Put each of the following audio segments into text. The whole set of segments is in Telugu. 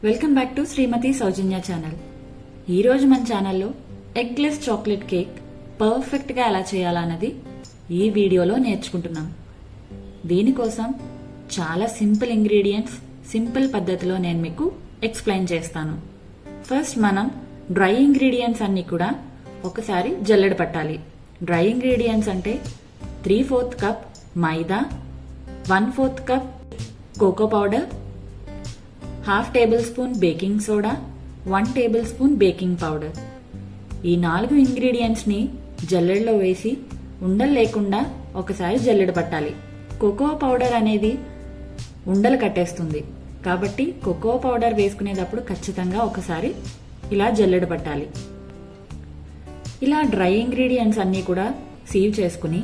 Welcome back to Shrimati Soujanya channel. ఈరోజు మన ఛానల్లో ఎగ్లెస్ చాక్లెట్ కేక్ పర్ఫెక్ట్గా ఎలా చేయాలన్నది ఈ వీడియోలో నేర్చుకుంటున్నాం. దీనికోసం చాలా సింపుల్ ఇంగ్రీడియంట్స్ సింపుల్ పద్ధతిలో నేను మీకు ఎక్స్ప్లెయిన్ చేస్తాను. ఫస్ట్ మనం డ్రై ఇంగ్రీడియంట్స్ అన్ని కూడా ఒకసారి జల్లెడ పట్టాలి. డ్రై ఇంగ్రీడియంట్స్ అంటే 3/4 cup maida, 1/4 cup cocoa powder, 1/2 tablespoon baking soda, 1 tablespoon baking powder. ఈ 4 ఇంగ్రీడియంట్స్ ని జల్లెడలో వేసి ఉండలు లేకుండా ఒకసారి జల్లెడ పట్టాలి. కోకో పౌడర్ అనేది ఉండలు కట్టేస్తుంది కాబట్టి కోకో పౌడర్ వేసుకునేటప్పుడు ఖచ్చితంగా ఒకసారి ఇలా జల్లెడ పట్టాలి. ఇలా డ్రై ఇంగ్రీడియంట్స్ అన్ని కూడా సీవ్ చేసుకుని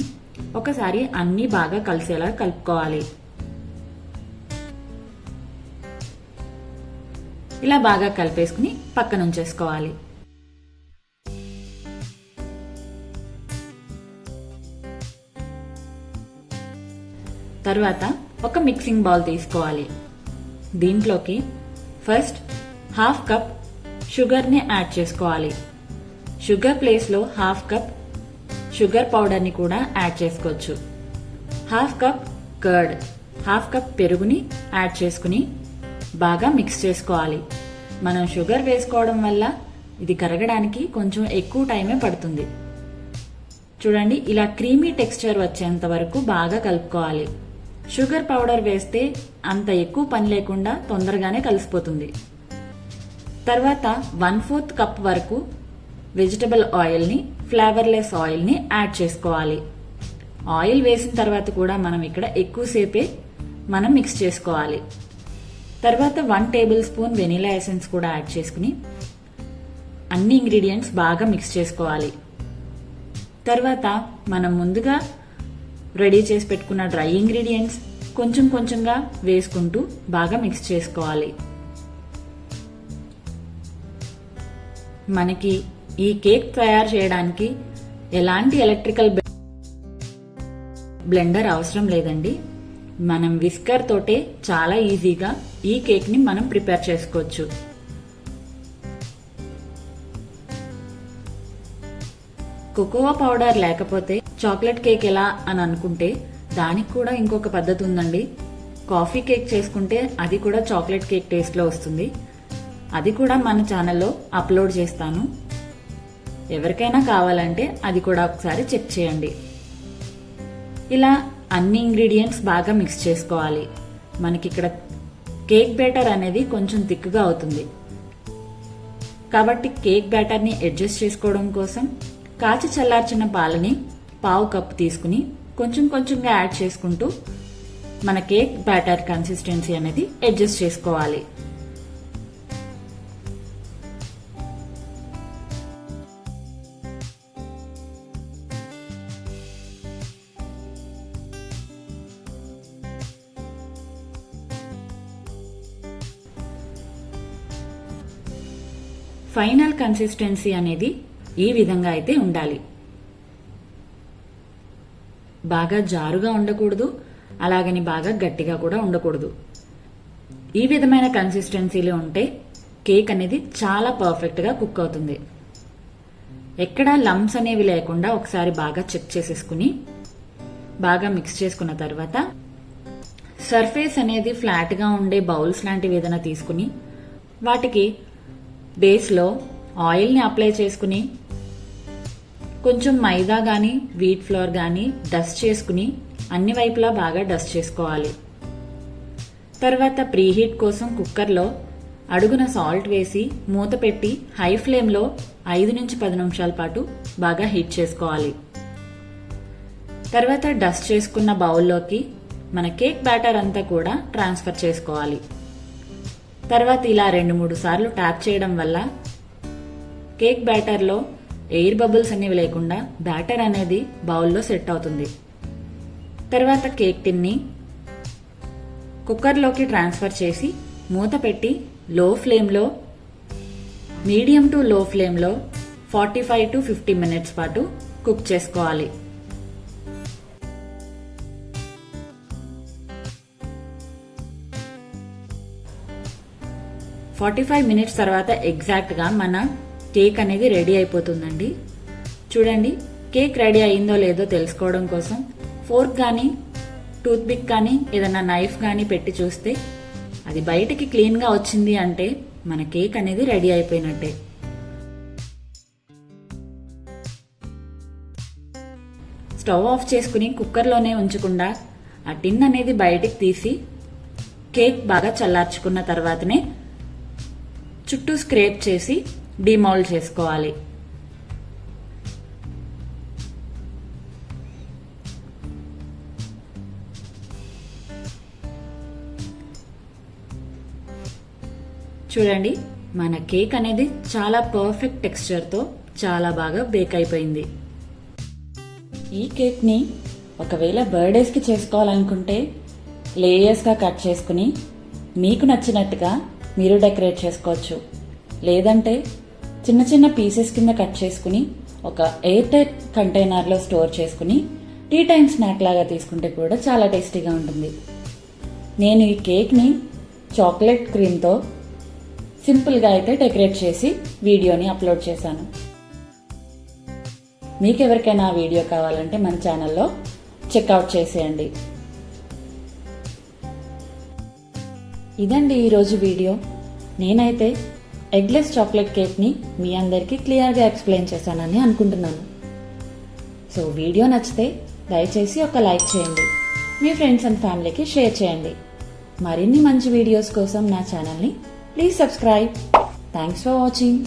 ఒకసారి అన్ని బాగా కలిసేలా కలుపుకోవాలి. ఇలా బాగా కలిపేసుకుని పక్కన ఉంచేసుకోవాలి. తర్వాత ఒక మిక్సింగ్ బౌల్ తీసుకోవాలి. దీంట్లోకి ఫస్ట్ 1/2 కప్ షుగర్ ని యాడ్ చేసుకోవాలి. షుగర్ ప్లేస్ లో 1/2 కప్ షుగర్ పౌడర్ ని కూడా యాడ్ చేసుకోవచ్చు. 1/2 కప్ కర్డ్, 1/2 కప్ పెరుగుని యాడ్ చేసుకుని బాగా మిక్స్ చేసుకోవాలి. మనం షుగర్ వేసుకోవడం వల్ల ఇది కరగడానికి కొంచెం ఎక్కువ టైమే పడుతుంది. చూడండి, ఇలా క్రీమీ టెక్స్చర్ వచ్చేంత వరకు బాగా కలుపుకోవాలి. షుగర్ పౌడర్ వేస్తే అంత ఎక్కువ పని లేకుండా తొందరగానే కలిసిపోతుంది. తర్వాత 1/4 కప్ వరకు వెజిటబుల్ ఆయిల్ ని, ఫ్లేవర్లెస్ ఆయిల్ ని యాడ్ చేసుకోవాలి. ఆయిల్ వేసిన తర్వాత కూడా మనం ఇక్కడ ఎక్కువసేపే మనం మిక్స్ చేసుకోవాలి. తర్వాత 1 టేబుల్ స్పూన్ వెనిలా ఎసెన్స్ కూడా యాడ్ చేసుకుని అన్ని ఇంగ్రీడియంట్స్ బాగా మిక్స్ చేసుకోవాలి. తర్వాత మనం ముందుగా రెడీ చేసి పెట్టుకున్న డ్రై ఇంగ్రీడియంట్స్ కొంచెం కొంచెంగా వేసుకుంటూ బాగా మిక్స్ చేసుకోవాలి. మనకి ఈ కేక్ తయారు చేయడానికి ఎలాంటి ఎలక్ట్రికల్ బ్లెండర్ అవసరం లేదండి. మనం విస్కర్ తోటే చాలా ఈజీగా ఈ కేక్ ని మనం ప్రిపేర్ చేసుకోవచ్చు. కోకోవా పౌడర్ లేకపోతే చాక్లెట్ కేక్ ఎలా అని అనుకుంటే దానికి కూడా ఇంకొక పద్ధతి ఉందండి. కాఫీ కేక్ చేసుకుంటే అది కూడా చాక్లెట్ కేక్ టేస్ట్ లో వస్తుంది. అది కూడా మన ఛానల్లో అప్లోడ్ చేస్తాను. ఎవరికైనా కావాలంటే అది కూడా ఒకసారి చెక్ చేయండి. ఇలా అన్ని ఇంగ్రీడియంట్స్ బాగా మిక్స్ చేసుకోవాలి. మనకి ఇక్కడ కేక్ బ్యాటర్ అనేది కొంచెం థిక్గా అవుతుంది కాబట్టి కేక్ బ్యాటర్ ని అడ్జస్ట్ చేసుకోవడం కోసం కాచి చల్లార్చిన పాలని 1/2 కప్ తీసుకుని కొంచెం కొంచెంగా యాడ్ చేసుకుంటూ మన కేక్ బ్యాటర్ కన్సిస్టెన్సీ అనేది అడ్జస్ట్ చేసుకోవాలి. ఫైనల్ కన్సిస్టెన్సీ అనేది ఈ విధంగా అయితే ఉండాలి. బాగా జారుగా ఉండకూడదు, అలాగని బాగా గట్టిగా కూడా ఉండకూడదు. ఈ విధమైన కన్సిస్టెన్సీలో ఉంటే కేక్ అనేది చాలా పర్ఫెక్ట్ గా కుక్ అవుతుంది. ఎక్కడా లంప్స్ అనేవి లేకుండా ఒకసారి బాగా చెక్ చేసేసుకుని బాగా మిక్స్ చేసుకున్న తర్వాత సర్ఫేస్ అనేది ఫ్లాట్ గా ఉండే బౌల్స్ లాంటివి ఏదైనా తీసుకుని వాటికి బేస్ లో ఆయిల్ ని అప్లై చేసుకుని కొంచెం మైదా గాని వీట్ ఫ్లోర్ గాని డస్ట్ చేసుకుని అన్ని వైపులా బాగా డస్ట్ చేసుకోవాలి. తర్వాత ప్రీహీట్ కోసం కుక్కర్లో అడుగున సాల్ట్ వేసి మూత పెట్టి హై ఫ్లేమ్ లో 5 నుంచి 10 నిమిషాల పాటు బాగా హీట్ చేసుకోవాలి. తర్వాత డస్ట్ చేసుకున్న బౌల్లోకి మన కేక్ బ్యాటర్ అంతా కూడా ట్రాన్స్ఫర్ చేసుకోవాలి. తర్వాత ఇలా 2-3 సార్లు ట్యాప్ చేయడం వల్ల కేక్ బ్యాటర్ లో ఎయిర్ బబుల్స్ అనేవి లేకుండా బ్యాటర్ అనేది బౌల్లో సెట్ అవుతుంది. తర్వాత కేక్ టిన్ ని కుక్కర్లోకి ట్రాన్స్ఫర్ చేసి మూత పెట్టి లో ఫ్లేమ్ లో మీడియం టు లో ఫ్లేమ్ లో 45 to 50 మినిట్స్ పాటు కుక్ చేసుకోవాలి. 45 మినిట్స్ తర్వాత ఎగ్జాక్ట్గా మన కేక్ అనేది రెడీ అయిపోతుందండి. చూడండి, కేక్ రెడీ అయిందో లేదో తెలుసుకోవడం కోసం ఫోర్క్ కానీ టూత్ పిక్ కానీ ఏదైనా నైఫ్ కానీ పెట్టి చూస్తే అది బయటికి క్లీన్గా వచ్చింది అంటే మన కేక్ అనేది రెడీ అయిపోయినట్టే. స్టవ్ ఆఫ్ చేసుకుని కుక్కర్లోనే ఉంచకుండా ఆ టిన్ అనేది బయటికి తీసి కేక్ బాగా చల్లార్చుకున్న తర్వాతనే చుట్టూ స్క్రేప్ చేసి డిమౌల్డ్ చేసుకోవాలి. చూడండి, మన కేక్ అనేది చాలా పర్ఫెక్ట్ టెక్స్చర్తో చాలా బాగా బేక్ అయిపోయింది. ఈ కేక్ని ఒకవేళ బర్త్డేస్కి చేసుకోవాలనుకుంటే లేయర్స్గా కట్ చేసుకుని మీకు నచ్చినట్టుగా మీరు డెకరేట్ చేసుకోవచ్చు. లేదంటే చిన్న చిన్న పీసెస్ కింద కట్ చేసుకుని ఒక ఎయిర్ టైట్ కంటైనర్లో స్టోర్ చేసుకుని టీ టైమ్ స్నాక్ లాగా తీసుకుంటే కూడా చాలా టేస్టీగా ఉంటుంది. నేను ఈ కేక్ని చాక్లెట్ క్రీమ్తో సింపుల్గా అయితే డెకరేట్ చేసి వీడియోని అప్లోడ్ చేశాను. మీకు ఎవరికైనా ఆ వీడియో కావాలంటే మన ఛానల్లో చెక్అవుట్ చేసేయండి. ఇదండి ఈరోజు వీడియో. నేనైతే ఎగ్లెస్ చాక్లెట్ కేక్ని మీ అందరికీ క్లియర్గా ఎక్స్ప్లెయిన్ చేశానని అనుకుంటున్నాను. సో వీడియో నచ్చితే దయచేసి ఒక లైక్ చేయండి, మీ ఫ్రెండ్స్ అండ్ ఫ్యామిలీకి షేర్ చేయండి. మరిన్ని మంచి వీడియోస్ కోసం నా ఛానల్ని please subscribe. Thanks for watching.